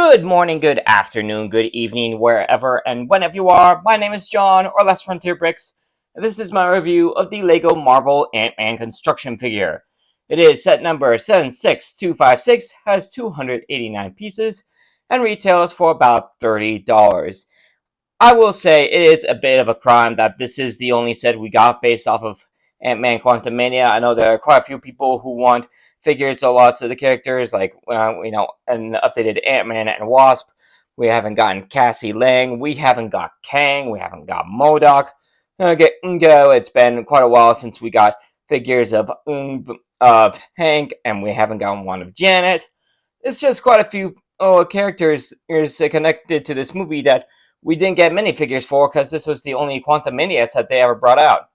Good morning, good afternoon, good evening, wherever and whenever you are. My name is John, or Last Frontier Bricks, and this is my review of the LEGO Marvel Ant-Man construction figure. It is set number 76256, has 289 pieces, and retails for about $30. I will say it is a bit of a crime that this is the only set we got based off of Ant-Man Quantumania. I know there are quite a few people who want figures of lots of the characters, like, an updated Ant-Man and Wasp. We haven't gotten Cassie Lang. We haven't got Kang. We haven't got MODOK. It's been quite a while since we got figures of Hank, and we haven't gotten one of Janet. It's just quite a few characters connected to this movie that we didn't get minifigures for because this was the only Quantumania set they ever brought out.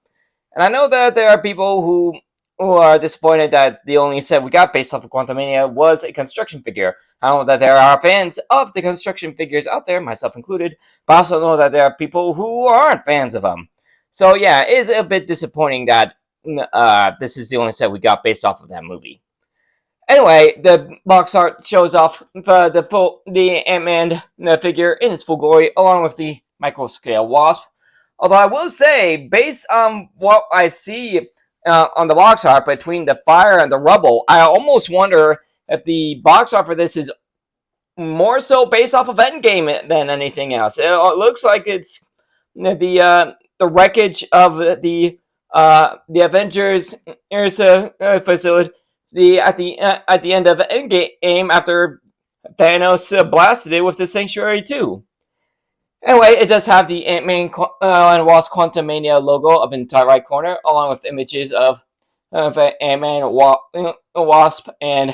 And I know that there are people who are disappointed that the only set we got based off of Quantumania was a construction figure. I know that there are fans of the construction figures out there, myself included, but I also know that there are people who aren't fans of them. So yeah, it is a bit disappointing that this is the only set we got based off of that movie. Anyway, the box art shows off the Ant-Man figure in its full glory, along with the micro-scale Wasp. Although I will say, based on what I see on the box art between the fire and the rubble, I almost wonder if the box art for this is more so based off of Endgame than anything else. It looks like it's the wreckage of the Avengers facility at the end of Endgame after Thanos blasted it with the Sanctuary 2. Anyway, it does have the Ant-Man and Wasp Quantumania logo up in the top right corner, along with images of Ant-Man, Wasp, and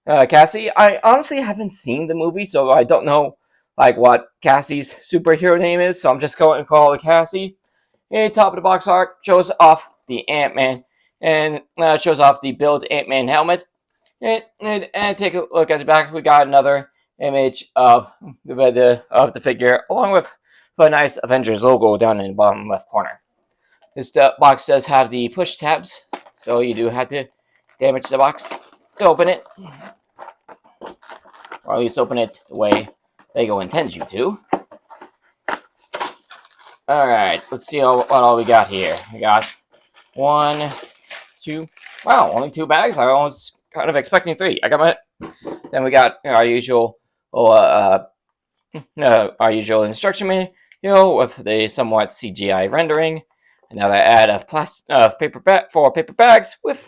Cassie. I honestly haven't seen the movie, so I don't know what Cassie's superhero name is, so I'm just going to call it Cassie. And top of the box art shows off the Ant-Man and shows off the build Ant-Man helmet. And take a look at the back. We got another image of the figure, along with a nice Avengers logo down in the bottom left corner. This box does have the push tabs, so you do have to damage the box to open it, or at least open it the way LEGO intends you to. Alright, let's see what all we got here. We got 1, 2, wow, only 2 bags. I was kind of expecting 3. Then we got our usual instruction manual with the somewhat CGI rendering. Another ad of paper bags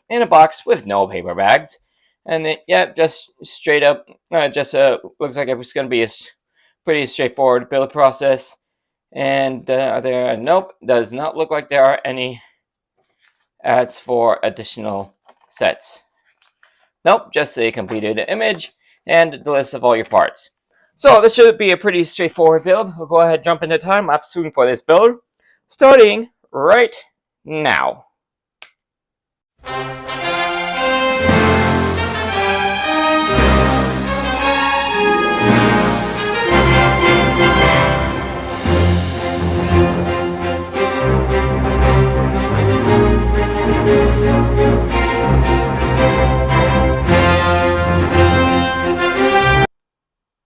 in a box with no paper bags. And then, just straight up, looks like it's going to be a pretty straightforward build process. And nope, does not look like there are any ads for additional sets. Nope, just a completed image and the list of all your parts. So this should be a pretty straightforward build. We'll go ahead and jump into time lapse for this build, starting right now.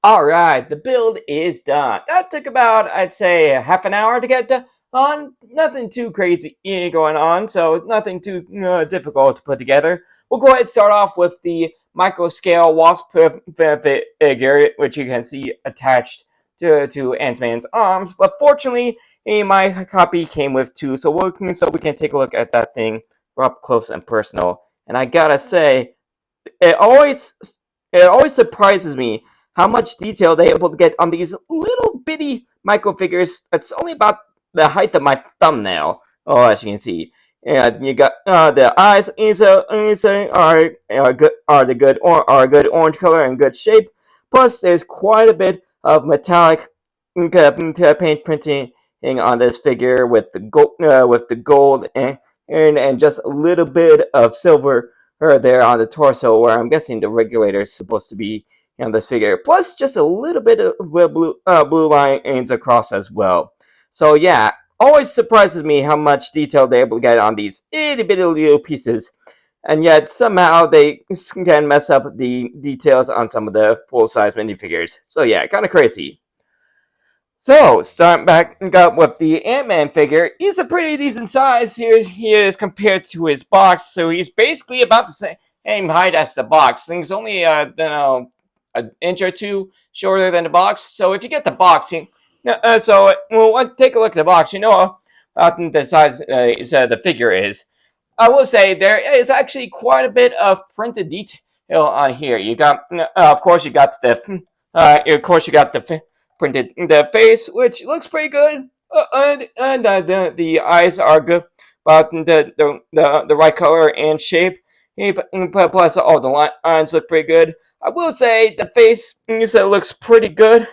Alright, the build is done. That took about, I'd say, half an hour to get on. Nothing too crazy going on, so nothing too difficult to put together. We'll go ahead and start off with the micro-scale Wasp figure, which you can see attached to Ant-Man's arms. But fortunately, my copy came with 2, so we can take a look at that thing up close and personal. And I gotta say, it always surprises me how much detail they're able to get on these little bitty micro figures. That's only about the height of my thumbnail. Oh, as you can see, you got the eyes are a good orange color and good shape. Plus, there's quite a bit of metallic paint printing on this figure with the gold and just a little bit of silver there on the torso, where I'm guessing the regulator is supposed to be on this figure. Plus, just a little bit of blue lines across as well. So yeah, always surprises me how much detail they're able to get on these itty bitty little pieces. and yet somehow they can mess up the details on some of the full-size minifigures. So yeah, kind of crazy. So, starting back up with the Ant-Man figure, he's a pretty decent size here. He is compared to his box, so he's basically about the same height as the box. He's only an inch or two shorter than the box. So if you get the box, take a look at the box. You know how the size the figure is. I will say there is actually quite a bit of printed detail on here. You got, of course, you got the printed the face, which looks pretty good, and the eyes are good, but the right color and shape. Plus, all the lines look pretty good. I will say the face looks pretty good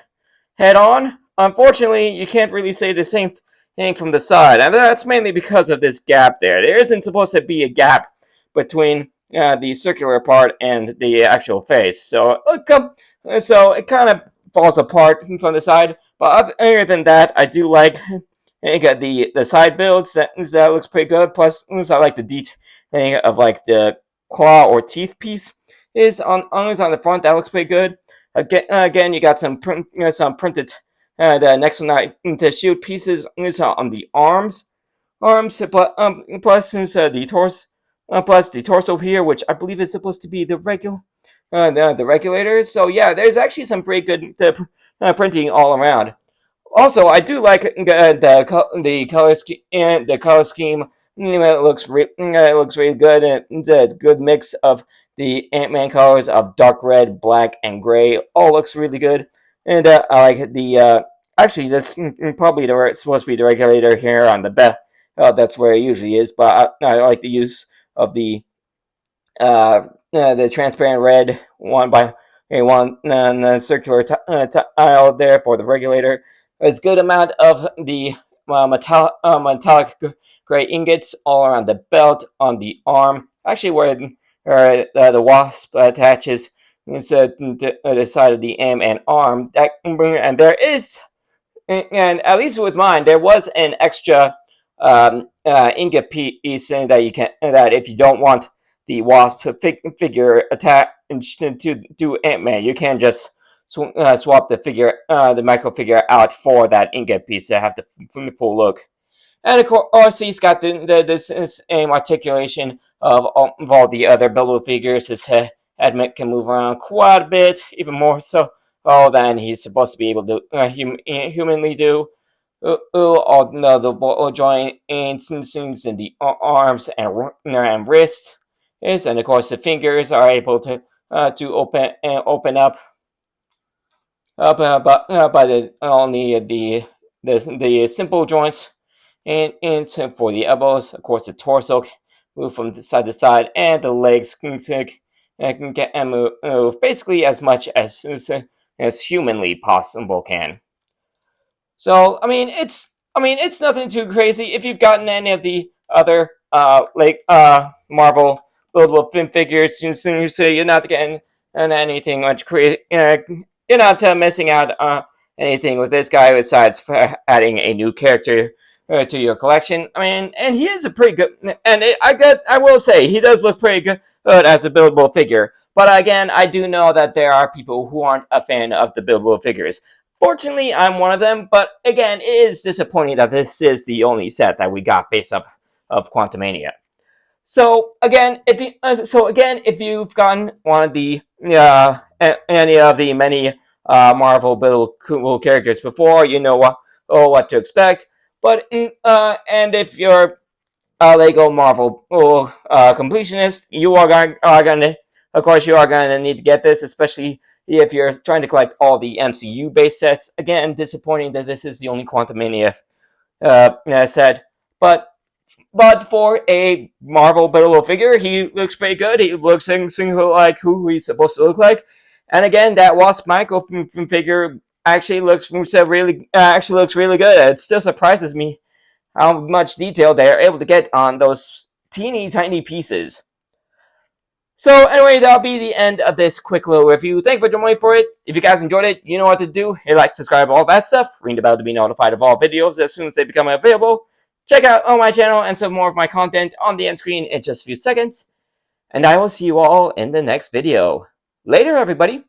head on. Unfortunately, you can't really say the same thing from the side, and that's mainly because of this gap there. There isn't supposed to be a gap between the circular part and the actual face, so it kind of falls apart from the side. But other than that, I do like the side builds. That looks pretty good. Plus, I like the detailing of like the claw or teeth piece is on the front. That looks pretty good. Again, you got some printed the next one the shield pieces on the arms, plus the torso here, which I believe is supposed to be the the regulator. So yeah, there's actually some pretty good printing all around. Also, I do like the color scheme. And the color scheme it looks really good, and the good mix of the Ant-Man colors of dark red, black, and gray all looks really good. And I like the actually that's probably supposed to be the regulator here on the back. That's where it usually is, but I like the use of the transparent red one circular tile there for the regulator. There's a good amount of the metallic gray ingots all around the belt, on the arm, actually where the wasp attaches to the side of the M and arm. And there is, and at least with mine, there was an extra ingot piece that you can that if you don't want the wasp figure attached to Ant-Man, you can just swap the micro figure out for that ingot piece to have the full look. And of course, he's got this same articulation of all the other buildable figures. His head can move around quite a bit, even more so than he's supposed to be able to humanly do. All the ball joint instances in the arms and wrists, and of course the fingers are able to open up by the only the simple joints and for the elbows. Of course, the torso can move from side to side, and the legs can get and move basically as much as humanly possible can. So it's nothing too crazy. If you've gotten any of the other Marvel buildable fin figures, you say you're not getting anything much crazy. You're not missing out on anything with this guy besides for adding a new character to your collection. I mean, and he is a pretty good, and I will say he does look pretty good as a buildable figure. But again, I do know that there are people who aren't a fan of the buildable figures. Fortunately, I'm one of them, but again, it is disappointing that this is the only set that we got based off of Quantumania. So again, if you've gotten one of the any of the many Marvel buildable characters before, you know what to expect. But and if you're a Lego Marvel completionist, you are going of course, you are going to need to get this, especially if you're trying to collect all the MCU base sets. Again, disappointing that this is the only Quantumania set, but for a Marvel buildable figure, he looks pretty good. He looks like who he's supposed to look like. And again, that Wasp Michael figure actually looks really good. It still surprises me how much detail they are able to get on those teeny tiny pieces. So anyway, that'll be the end of this quick little review. Thank you for joining me for it. If you guys enjoyed it, you know what to do. Hit like, subscribe, all that stuff. Ring the bell to be notified of all videos as soon as they become available. Check out my channel and some more of my content on the end screen in just a few seconds. and I will see you all in the next video. Later, everybody!